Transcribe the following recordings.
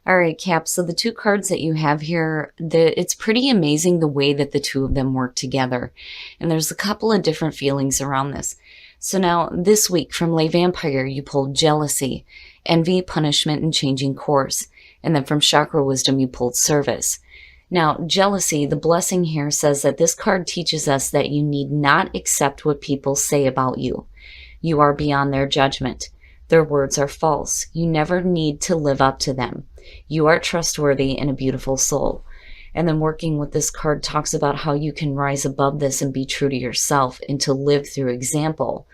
All right, Cap. So the two cards that you have here, it's pretty amazing the way that the two of them work together. And there's a couple of different feelings around this. So now this week from Lay Vampire, you pulled jealousy, envy, punishment, and changing course. And then from Chakra Wisdom, you pulled service. Now, jealousy, the blessing here says that this card teaches us that you need not accept what people say about you. You are beyond their judgment. Their words are false. You never need to live up to them. You are trustworthy and a beautiful soul. And then working with this card talks about how you can rise above this and be true to yourself and to live through example.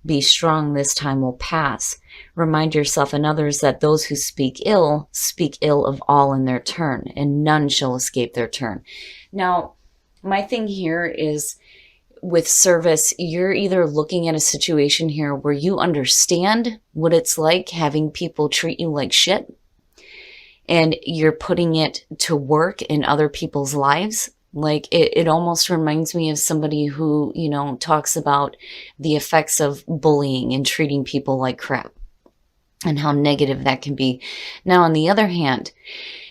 Be strong, this time will pass. Remind yourself and others that those who speak ill of all in their turn, and none shall escape their turn. Now, my thing here is with service, you're either looking at a situation here where you understand what it's like having people treat you like shit, and you're putting it to work in other people's lives. Like it almost reminds me of somebody who, talks about the effects of bullying and treating people like crap and how negative that can be. Now, on the other hand,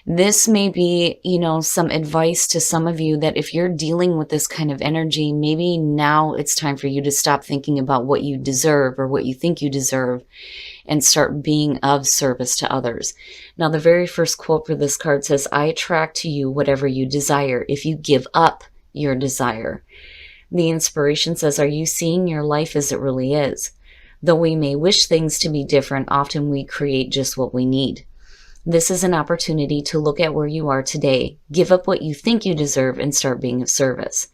this may be, some advice to some of you that if you're dealing with this kind of energy, maybe now it's time for you to stop thinking about what you deserve or what you think you deserve and start being of service to others. Now, the very first quote for this card says, I attract to you whatever you desire if you give up your desire. The inspiration says, are you seeing your life as it really is? Though we may wish things to be different, often we create just what we need. This is an opportunity to look at where you are today, give up what you think you deserve, and start being of service.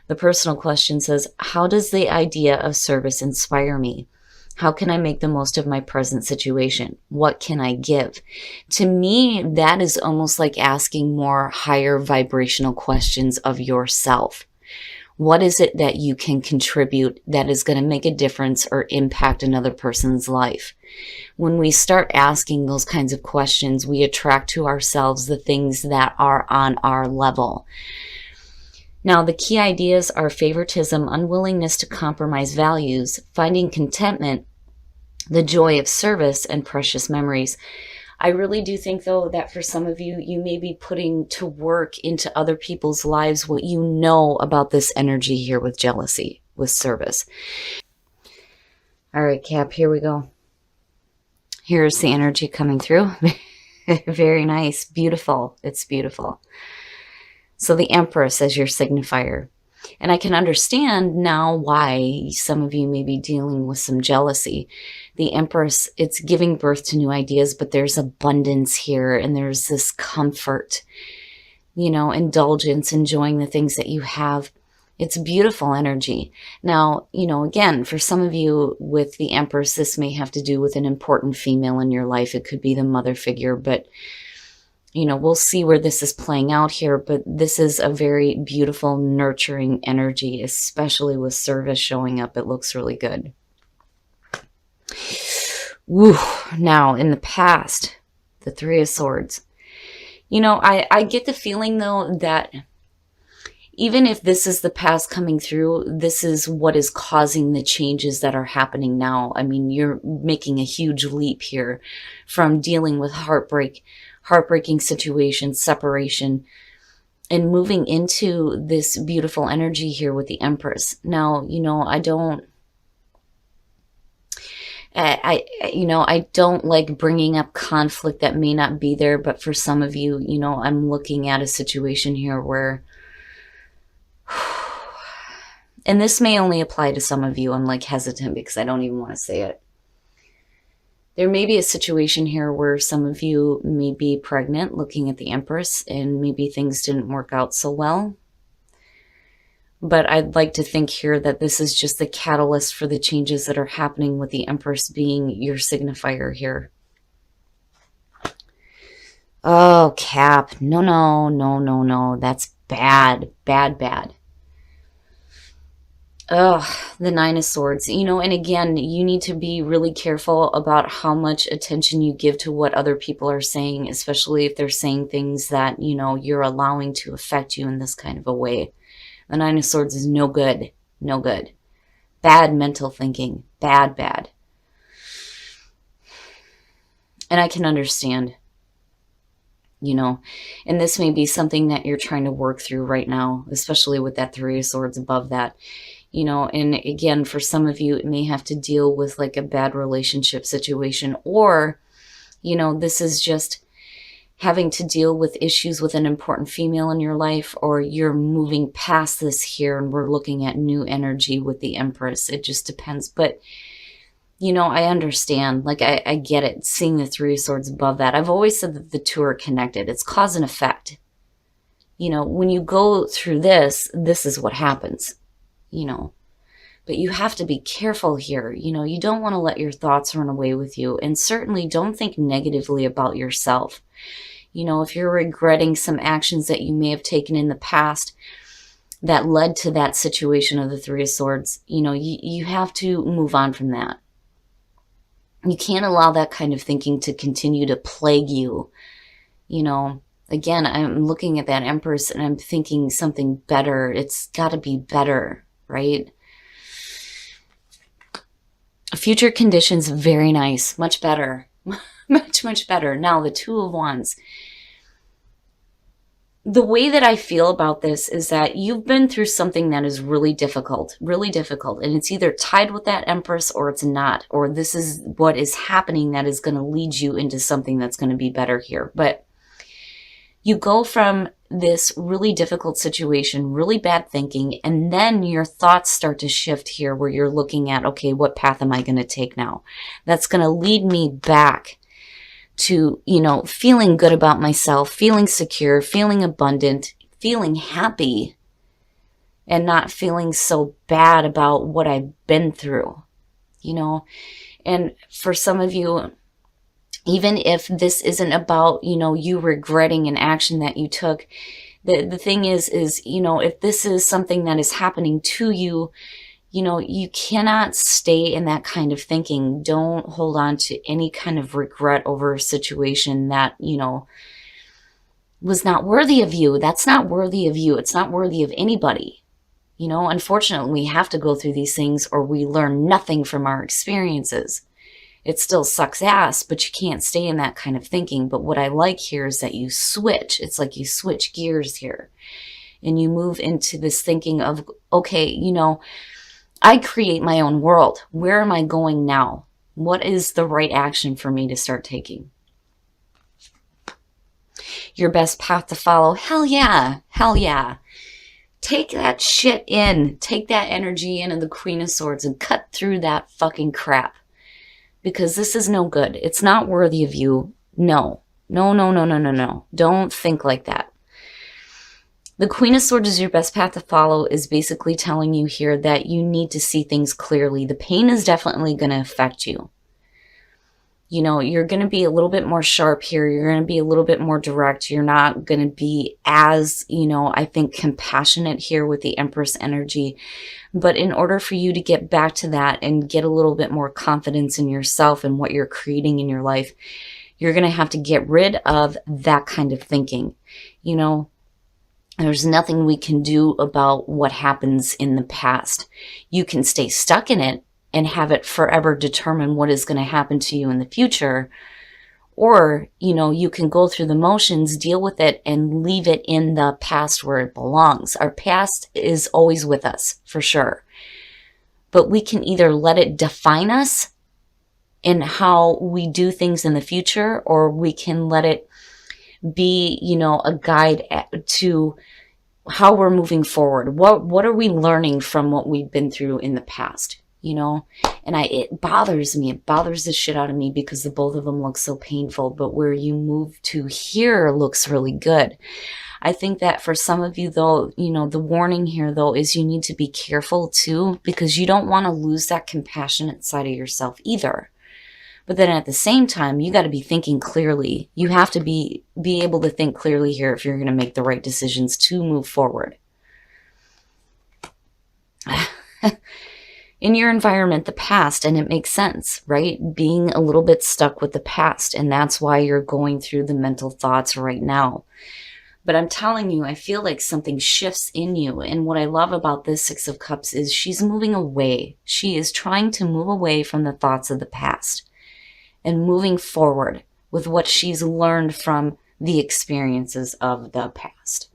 The personal question says, how does the idea of service inspire me? How can I make the most of my present situation? What can I give? To me, that is almost like asking more higher vibrational questions of yourself. What is it that you can contribute that is going to make a difference or impact another person's life? When we start asking those kinds of questions, we attract to ourselves the things that are on our level. Now, the key ideas are favoritism, unwillingness to compromise values, finding contentment, the joy of service, and precious memories. I really do think, though, that for some of you, you may be putting to work into other people's lives what you know about this energy here with jealousy, with service. All right, Cap, here we go. Here's the energy coming through. Very nice. Beautiful. It's beautiful. So the Empress as your signifier. And I can understand now why some of you may be dealing with some jealousy. The Empress, it's giving birth to new ideas, but there's abundance here and there's this comfort, indulgence, enjoying the things that you have. It's beautiful energy. Now, again, for some of you with the Empress, this may have to do with an important female in your life. It could be the mother figure, but we'll see where this is playing out here, but this is a very beautiful, nurturing energy, especially with service showing up. It looks really good. Woo. Now, in the past, the Three of Swords. I get the feeling, though, that even if this is the past coming through, this is what is causing the changes that are happening now. I mean, you're making a huge leap here from dealing with heartbreaking situations, separation, and moving into this beautiful energy here with the Empress. Now, I don't like bringing up conflict that may not be there, but for some of you, I'm looking at a situation here where, and this may only apply to some of you. I'm like hesitant because I don't even want to say it. There may be a situation here where some of you may be pregnant looking at the Empress and maybe things didn't work out so well. But I'd like to think here that this is just the catalyst for the changes that are happening with the Empress being your signifier here. Oh, Cap. No. That's bad. Bad. The Nine of Swords, and again, you need to be really careful about how much attention you give to what other people are saying, especially if they're saying things that, you're allowing to affect you in this kind of a way. The Nine of Swords is no good. Bad mental thinking. Bad. And I can understand. and this may be something that you're trying to work through right now, especially with that Three of Swords above that. And again, for some of you, it may have to deal with like a bad relationship situation, or, this is just having to deal with issues with an important female in your life, or you're moving past this here and we're looking at new energy with the Empress. It just depends. But, I understand. Like, I get it. Seeing the Three of Swords above that. I've always said that the two are connected. It's cause and effect. When you go through this is what happens. But you have to be careful here. You don't want to let your thoughts run away with you, and certainly don't think negatively about yourself. If you're regretting some actions that you may have taken in the past that led to that situation of the Three of Swords, you have to move on from that. You can't allow that kind of thinking to continue to plague you. Again, I'm looking at that Empress and I'm thinking something better. It's got to be better, right? Future conditions, very nice. Much better. Much, much better. Now, the Two of Wands. The way that I feel about this is that you've been through something that is really difficult, and it's either tied with that Empress or it's not, or this is what is happening that is going to lead you into something that's going to be better here. But you go from this really difficult situation, really bad thinking, and then your thoughts start to shift here where you're looking at, okay, what path am I going to take now? That's going to lead me back to, feeling good about myself, feeling secure, feeling abundant, feeling happy, and not feeling so bad about what I've been through, And for some of you, even if this isn't about, you regretting an action that you took, the thing is, if this is something that is happening to you, you cannot stay in that kind of thinking. Don't hold on to any kind of regret over a situation that, was not worthy of you. That's not worthy of you. It's not worthy of anybody. Unfortunately, we have to go through these things or we learn nothing from our experiences. It still sucks ass, but you can't stay in that kind of thinking. But what I like here is that you switch. It's like you switch gears here and you move into this thinking of, okay, I create my own world. Where am I going now? What is the right action for me to start taking? Your best path to follow. Hell yeah. Hell yeah. Take that shit in. Take that energy in of the Queen of Swords and cut through that fucking crap. Because this is no good. It's not worthy of you. No. No, no, no, no, no, no. Don't think like that. The Queen of Swords is your best path to follow is basically telling you here that you need to see things clearly. The pain is definitely going to affect you. You're going to be a little bit more sharp here. You're going to be a little bit more direct. You're not going to be as, I think, compassionate here with the Empress energy. But in order for you to get back to that and get a little bit more confidence in yourself and what you're creating in your life, you're going to have to get rid of that kind of thinking. There's nothing we can do about what happens in the past. You can stay stuck in it and have it forever determine what is going to happen to you in the future. Or, you can go through the motions, deal with it, and leave it in the past where it belongs. Our past is always with us, for sure. But we can either let it define us in how we do things in the future, or we can let it be, a guide to how we're moving forward. What are we learning from what we've been through in the past, And it bothers me. It bothers the shit out of me because the both of them look so painful. But where you move to here looks really good. I think that for some of you, though, the warning here, though, is you need to be careful, too, because you don't want to lose that compassionate side of yourself either. But then at the same time, you got to be thinking clearly. You have to be able to think clearly here if you're going to make the right decisions to move forward. In your environment, the past, and it makes sense, right? Being a little bit stuck with the past, and that's why you're going through the mental thoughts right now. But I'm telling you, I feel like something shifts in you. And what I love about this Six of Cups is she's moving away. She is trying to move away from the thoughts of the past and moving forward with what she's learned from the experiences of the past.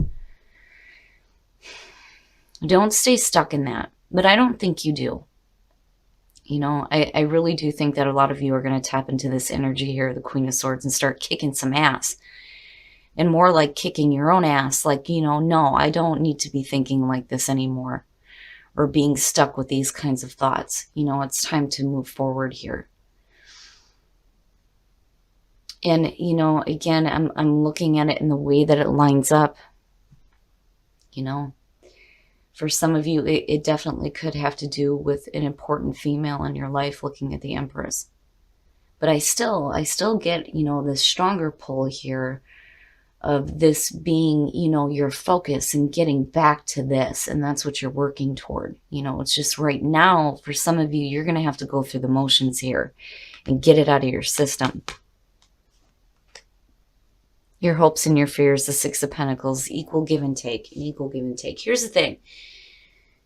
Don't stay stuck in that, but I don't think you do. You know, I really do think that a lot of you are going to tap into this energy here, the Queen of Swords, and start kicking some ass. And more like kicking your own ass, like, you know, no, I don't need to be thinking like this anymore, or being stuck with these kinds of thoughts. You know, it's time to move forward here. And, you know, again, I'm looking at it in the way that it lines up. You know, for some of you, it definitely could have to do with an important female in your life, looking at the Empress. But I still get, you know, this stronger pull here of this being, you know, your focus and getting back to this. And that's what you're working toward. You know, it's just right now, for some of you, you're going to have to go through the motions here and get it out of your system. Your hopes and your fears, the Six of Pentacles, equal give and take, an equal give and take. Here's the thing.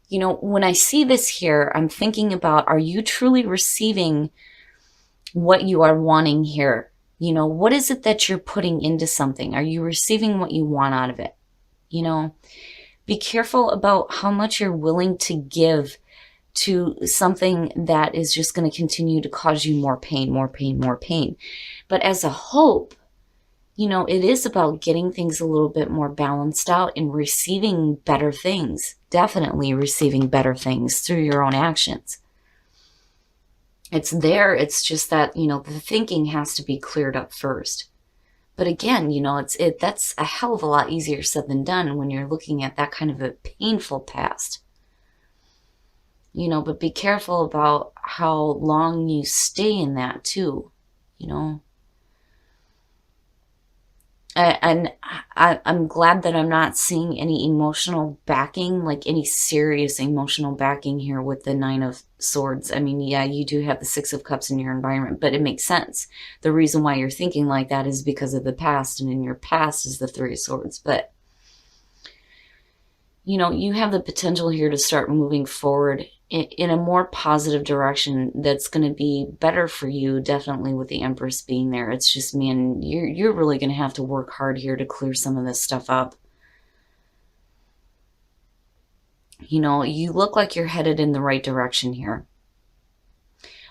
You know, when I see this here, I'm thinking about, are you truly receiving what you are wanting here? You know, what is it that you're putting into something? Are you receiving what you want out of it? You know, be careful about how much you're willing to give to something that is just going to continue to cause you more pain, more pain, more pain. But as a hope, you know, it is about getting things a little bit more balanced out and receiving better things. Definitely receiving better things through your own actions. It's there. It's just that, you know, the thinking has to be cleared up first. But again, you know, that's a hell of a lot easier said than done when you're looking at that kind of a painful past. You know, but be careful about how long you stay in that too, you know. And I'm glad that I'm not seeing any emotional backing, like any serious emotional backing here with the Nine of Swords. I mean, yeah, you do have the Six of Cups in your environment, but it makes sense. The reason why you're thinking like that is because of the past, and in your past is the Three of Swords. But, you know, you have the potential here to start moving forward in a more positive direction that's going to be better for you, definitely with the Empress being there. It's just, man, you're really going to have to work hard here to clear some of this stuff up. You know, you look like you're headed in the right direction here.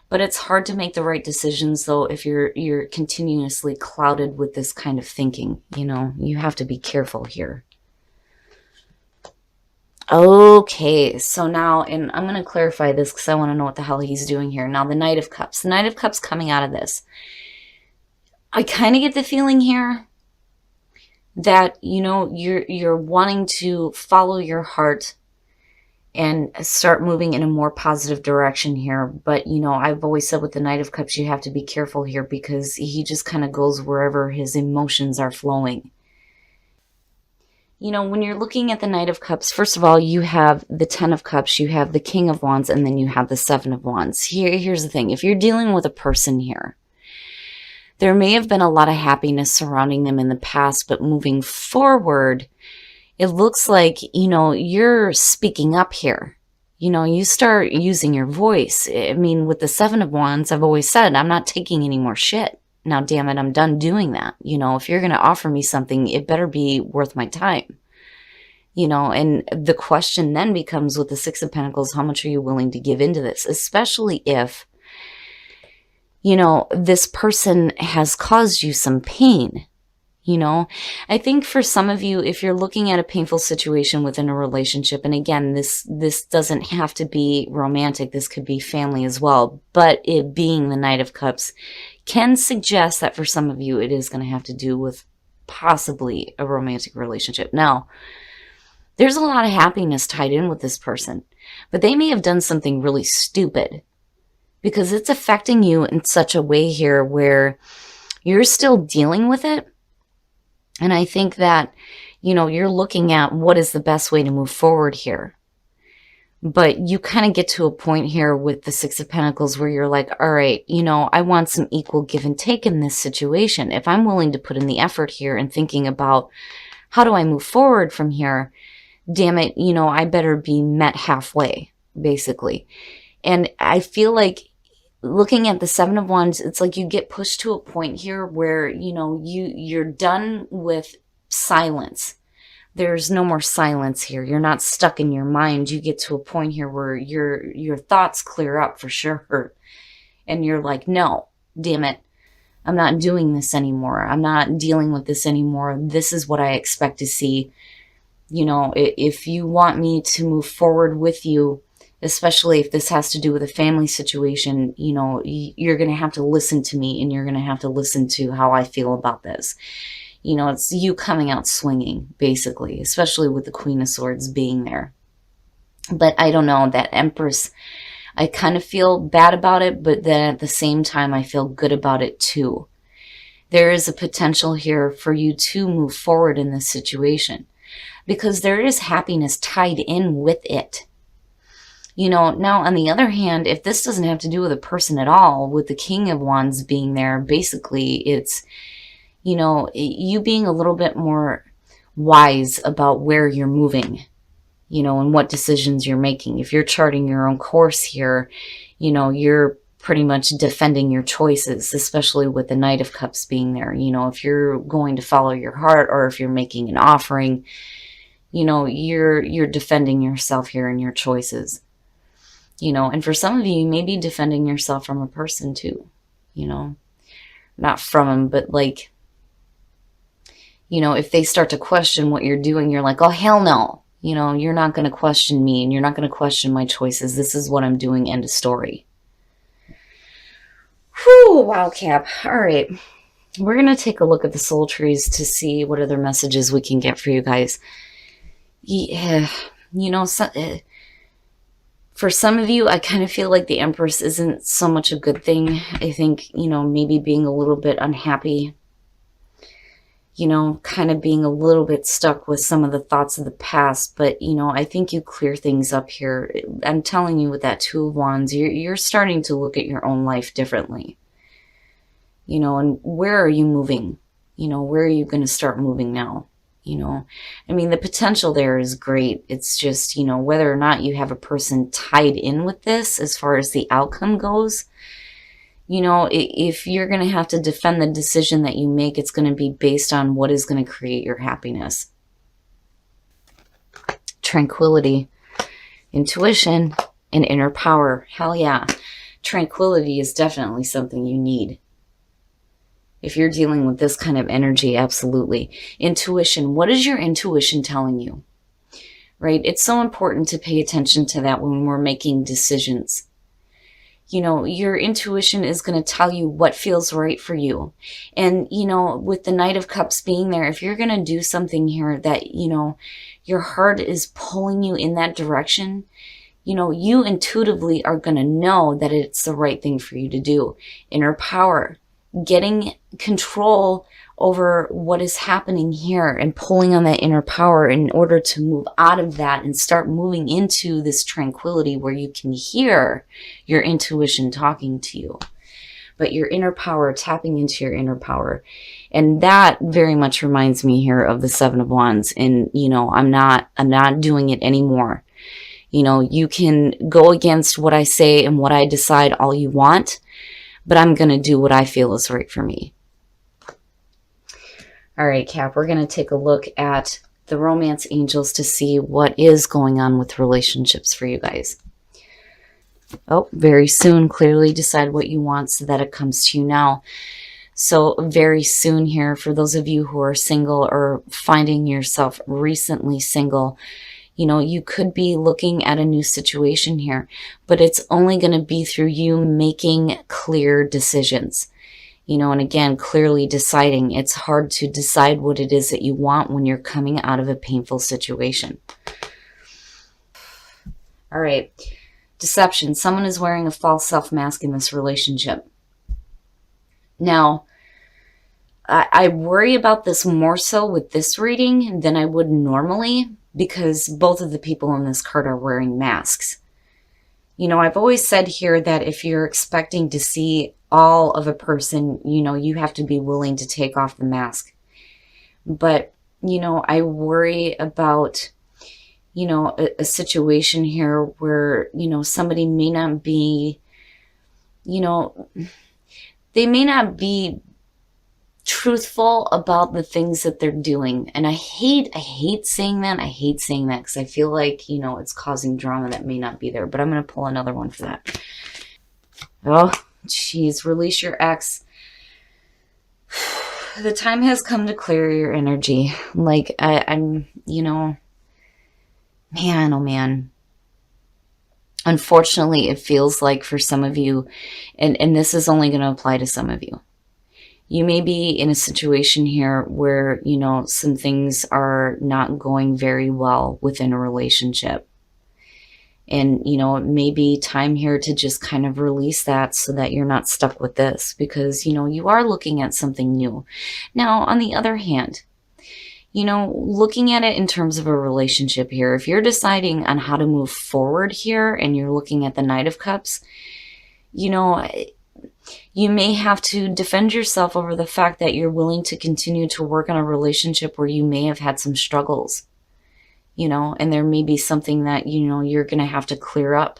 But it's hard to make the right decisions, though, if you're continuously clouded with this kind of thinking. You know, you have to be careful here. Okay, so now, and I'm going to clarify this because I want to know what the hell he's doing here. Now, the Knight of Cups. The Knight of Cups coming out of this. I kind of get the feeling here that, you know, you're wanting to follow your heart and start moving in a more positive direction here. But, you know, I've always said with the Knight of Cups, you have to be careful here because he just kind of goes wherever his emotions are flowing. You know, when you're looking at the Knight of Cups, first of all, you have the Ten of Cups, you have the King of Wands, and then you have the Seven of Wands. Here's the thing. If you're dealing with a person here, there may have been a lot of happiness surrounding them in the past, but moving forward, it looks like, you know, you're speaking up here. You know, you start using your voice. I mean, with the Seven of Wands, I've always said, I'm not taking any more shit. Now, damn it, I'm done doing that. You know, if you're going to offer me something, it better be worth my time. You know, and the question then becomes with the Six of Pentacles, how much are you willing to give into this? Especially if, you know, this person has caused you some pain. You know, I think for some of you, if you're looking at a painful situation within a relationship, and again, this doesn't have to be romantic, this could be family as well, but it being the Knight of Cups can suggest that for some of you, it is going to have to do with possibly a romantic relationship. Now, there's a lot of happiness tied in with this person, but they may have done something really stupid because it's affecting you in such a way here where you're still dealing with it. And I think that, you know, you're looking at what is the best way to move forward here. But you kind of get to a point here with the Six of Pentacles where you're like, all right, you know, I want some equal give and take in this situation. If I'm willing to put in the effort here and thinking about how do I move forward from here, damn it, you know, I better be met halfway, basically. And I feel like looking at the Seven of Wands, it's like you get pushed to a point here where, you're done with silence. There's no more silence here. You're not stuck in your mind. You get to a point here where your thoughts clear up for sure. And you're like, no, damn it. I'm not doing this anymore. I'm not dealing with this anymore. This is what I expect to see. If you want me to move forward with you, especially if this has to do with a family situation, you're going to have to listen to me, and you're going to have to listen to how I feel about this. It's you coming out swinging, basically, especially with the Queen of Swords being there. But I don't know, that Empress, I kind of feel bad about it, but then at the same time, I feel good about it too. There is a potential here for you to move forward in this situation, because there is happiness tied in with it. Now on the other hand, if this doesn't have to do with a person at all, with the King of Wands being there, basically it's, you being a little bit more wise about where you're moving, and what decisions you're making. If you're charting your own course here, you're pretty much defending your choices, especially with the Knight of Cups being there. If you're going to follow your heart, or if you're making an offering, you're defending yourself here in your choices. And for some of you, you may be defending yourself from a person too, not from them, but like, if they start to question what you're doing, you're like, oh, hell no. You're not going to question me, and you're not going to question my choices. This is what I'm doing. End of story. Whew, wow, Cap. All right. We're going to take a look at the soul trees to see what other messages we can get for you guys. Yeah, for some of you, I kind of feel like the Empress isn't so much a good thing. I think, maybe being a little bit unhappy, kind of being a little bit stuck with some of the thoughts of the past. But, I think you clear things up here. I'm telling you, with that Two of Wands, you're starting to look at your own life differently. And where are you moving? Where are you going to start moving now? I mean, the potential there is great. It's just, whether or not you have a person tied in with this as far as the outcome goes, if you're going to have to defend the decision that you make, it's going to be based on what is going to create your happiness. Tranquility, intuition, and inner power. Hell yeah. Tranquility is definitely something you need. If you're dealing with this kind of energy, absolutely. Intuition. What is your intuition telling you? Right? It's so important to pay attention to that when we're making decisions. Your intuition is going to tell you what feels right for you. And, with the Knight of Cups being there, if you're going to do something here that, your heart is pulling you in that direction, you intuitively are going to know that it's the right thing for you to do. Inner power. Getting control over what is happening here and pulling on that inner power in order to move out of that and start moving into this tranquility where you can hear your intuition talking to you. But your inner power, tapping into your inner power. And that very much reminds me here of the Seven of Wands. And, I'm not doing it anymore. You can go against what I say and what I decide all you want, but I'm going to do what I feel is right for me. All right, Cap, we're going to take a look at the romance angels to see what is going on with relationships for you guys. Oh, very soon. Clearly decide what you want so that it comes to you now. So very soon here, for those of you who are single or finding yourself recently single, you could be looking at a new situation here, but it's only going to be through you making clear decisions. And again, clearly deciding. It's hard to decide what it is that you want when you're coming out of a painful situation. All right. Deception. Someone is wearing a false self-mask in this relationship. Now, I worry about this more so with this reading than I would normally, because both of the people in this card are wearing masks. I've always said here that if you're expecting to see all of a person, you have to be willing to take off the mask. But, I worry about, a situation here where, somebody may not be you know, they may not be truthful about the things that they're doing. And I hate saying that. I hate saying that because I feel like, it's causing drama that may not be there. But I'm going to pull another one for that. Oh, geez, release your ex. The time has come to clear your energy. Like, I'm, man, oh man. Unfortunately, it feels like for some of you, and this is only going to apply to some of you, you may be in a situation here where, some things are not going very well within a relationship. And, it may be time here to just kind of release that so that you're not stuck with this because, you are looking at something new. Now, on the other hand, looking at it in terms of a relationship here, if you're deciding on how to move forward here and you're looking at the Knight of Cups, you may have to defend yourself over the fact that you're willing to continue to work on a relationship where you may have had some struggles, and there may be something that, you're going to have to clear up.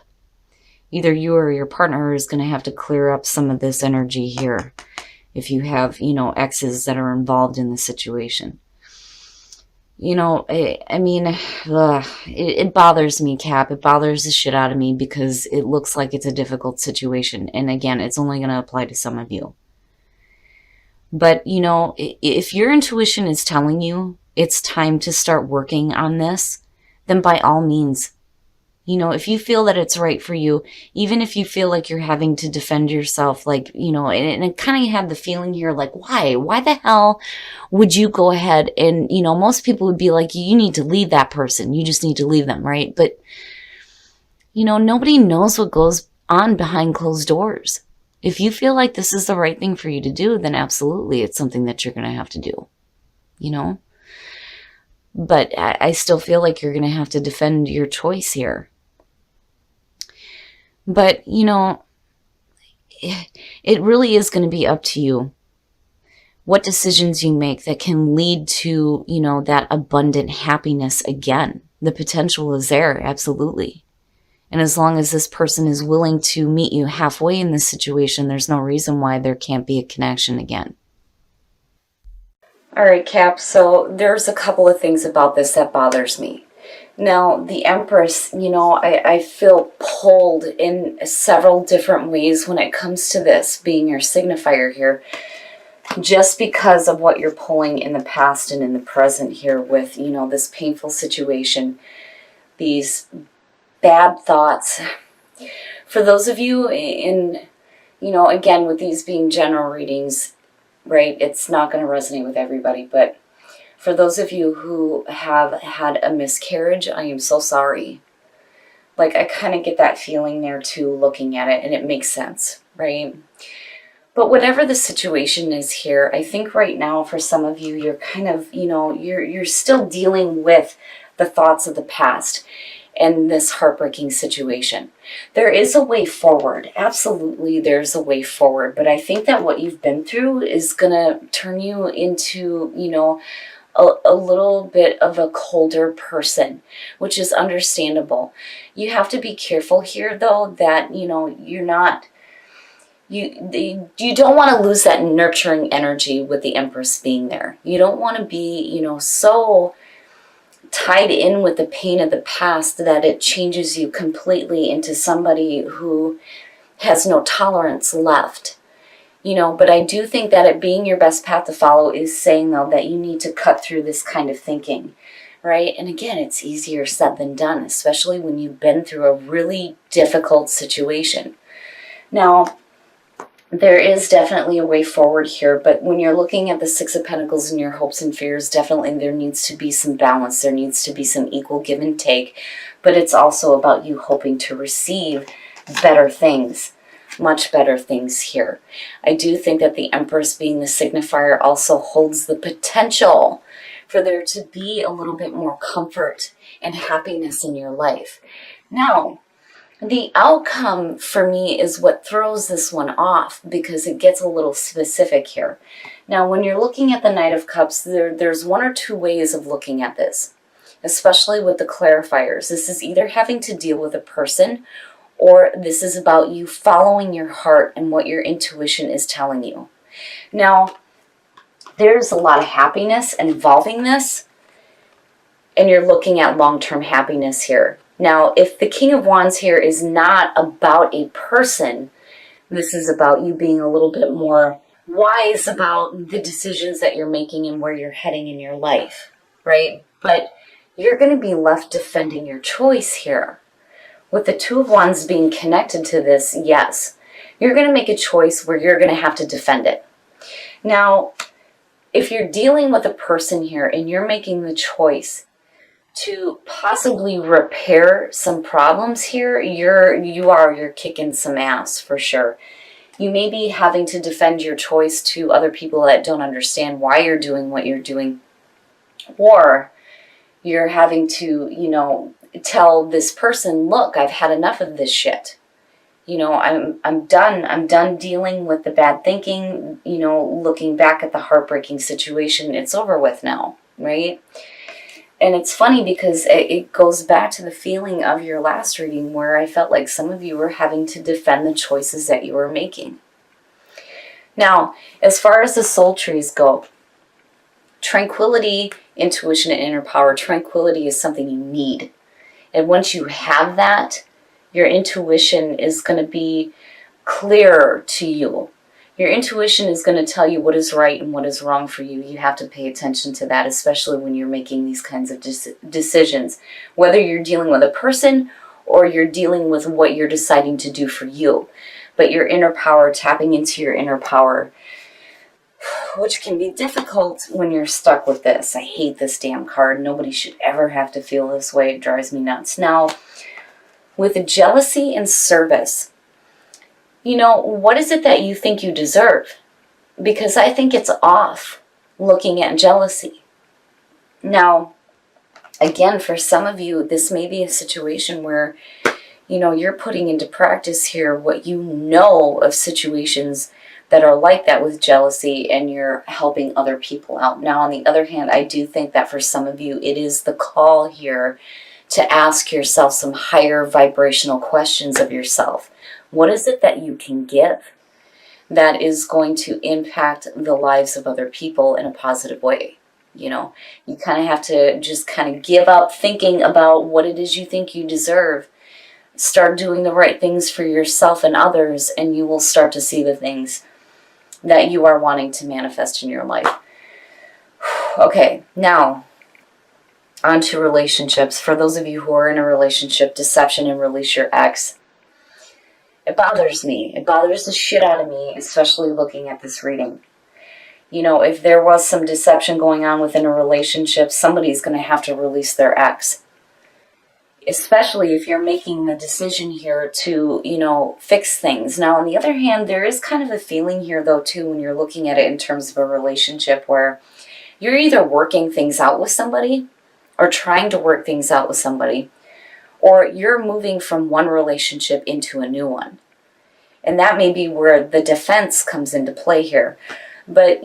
Either you or your partner is going to have to clear up some of this energy here if you have, exes that are involved in the situation. I mean, it bothers me, Cap. It bothers the shit out of me because it looks like it's a difficult situation. And again, it's only going to apply to some of you. But, if your intuition is telling you it's time to start working on this, then by all means, if you feel that it's right for you, even if you feel like you're having to defend yourself, like, and kind of have the feeling here, like, why the hell would you go ahead and, most people would be like, you need to leave that person. You just need to leave them, right? But, nobody knows what goes on behind closed doors. If you feel like this is the right thing for you to do, then absolutely it's something that you're going to have to do, But I still feel like you're going to have to defend your choice here. But, it really is going to be up to you what decisions you make that can lead to, that abundant happiness again. The potential is there, absolutely. And as long as this person is willing to meet you halfway in this situation, there's no reason why there can't be a connection again. All right, Cap, so there's a couple of things about this that bothers me. Now, the Empress, I feel pulled in several different ways when it comes to this being your signifier here, just because of what you're pulling in the past and in the present here with, this painful situation, these bad thoughts. For those of you in, again, with these being general readings, right, it's not going to resonate with everybody, but for those of you who have had a miscarriage, I am so sorry. Like, I kind of get that feeling there too, looking at it, and it makes sense, right? But whatever the situation is here, I think right now for some of you, you're kind of, you're still dealing with the thoughts of the past and this heartbreaking situation. There is a way forward. Absolutely, there's a way forward. But I think that what you've been through is going to turn you into, a little bit of a colder person, which is understandable. You have to be careful here, though, that, you're not, you don't want to lose that nurturing energy with the Empress being there. You don't want to be, so tied in with the pain of the past that it changes you completely into somebody who has no tolerance left. But I do think that it being your best path to follow is saying, though, that you need to cut through this kind of thinking, right? And again, it's easier said than done, especially when you've been through a really difficult situation. Now, there is definitely a way forward here, but when you're looking at the Six of Pentacles and your hopes and fears, definitely there needs to be some balance. There needs to be some equal give and take, but it's also about you hoping to receive better things. Much better things here. I do think that the Empress being the signifier also holds the potential for there to be a little bit more comfort and happiness in your life. Now, the outcome for me is what throws this one off because it gets a little specific here. Now, when you're looking at the Knight of Cups, there's one or two ways of looking at this, especially with the clarifiers. This is either having to deal with a person or this is about you following your heart and what your intuition is telling you. Now, there's a lot of happiness involving this, and you're looking at long-term happiness here. Now, if the King of Wands here is not about a person, this is about you being a little bit more wise about the decisions that you're making and where you're heading in your life, right? But you're going to be left defending your choice here. With the Two of Wands being connected to this, yes, you're going to make a choice where you're going to have to defend it. Now, if you're dealing with a person here and you're making the choice to possibly repair some problems here, you're kicking some ass for sure. You may be having to defend your choice to other people that don't understand why you're doing what you're doing, or you're having to, tell this person, look, I've had enough of this shit. I'm done dealing with the bad thinking, looking back at the heartbreaking situation. It's over with now, right? And it's funny because it goes back to the feeling of your last reading where I felt like some of you were having to defend the choices that you were making. Now, as far as the soul trees go, tranquility, intuition, and inner power, tranquility is something you need. And once you have that, your intuition is going to be clearer to you. Your intuition is going to tell you what is right and what is wrong for you. You have to pay attention to that, especially when you're making these kinds of decisions. Whether you're dealing with a person or you're dealing with what you're deciding to do for you. But your inner power, tapping into your inner power, which can be difficult when you're stuck with this. I hate this damn card. Nobody should ever have to feel this way. It drives me nuts. Now, with jealousy and service, what is it that you think you deserve? Because I think it's off looking at jealousy. Now, again, for some of you, this may be a situation where, you're putting into practice here what you know of situations that are like that with jealousy, and you're helping other people out. Now, on the other hand, I do think that for some of you, it is the call here to ask yourself some higher vibrational questions of yourself. What is it that you can give that is going to impact the lives of other people in a positive way? You kind of have to just kind of give up thinking about what it is you think you deserve. Start doing the right things for yourself and others, and you will start to see the things that you are wanting to manifest in your life. Okay, now on to relationships. For those of you who are in a relationship, deception and release your ex. It bothers me. It bothers the shit out of me, especially looking at this reading. If there was some deception going on within a relationship, somebody's going to have to release their ex. Especially if you're making the decision here to, fix things. Now, on the other hand, there is kind of a feeling here, though, too, when you're looking at it in terms of a relationship where you're either working things out with somebody or trying to work things out with somebody, or you're moving from one relationship into a new one. And that may be where the defense comes into play here. But,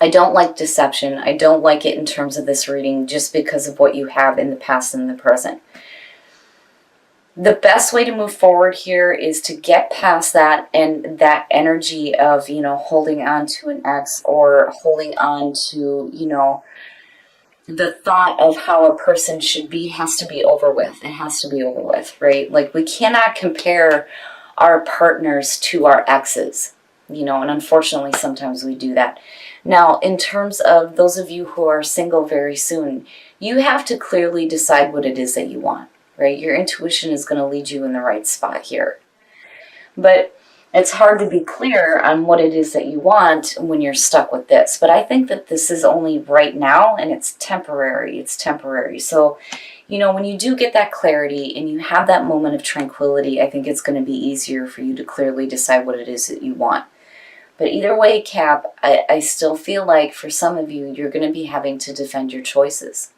I don't like deception. I don't like it in terms of this reading just because of what you have in the past and the present. The best way to move forward here is to get past that and that energy of, holding on to an ex or holding on to, the thought of how a person should be has to be over with. It has to be over with, right? Like, we cannot compare our partners to our exes, and unfortunately sometimes we do that. Now, in terms of those of you who are single very soon, you have to clearly decide what it is that you want, right? Your intuition is going to lead you in the right spot here. But it's hard to be clear on what it is that you want when you're stuck with this. But I think that this is only right now, and it's temporary. It's temporary. So, when you do get that clarity and you have that moment of tranquility, I think it's going to be easier for you to clearly decide what it is that you want. But either way, Cap, I still feel like for some of you, you're going to be having to defend your choices.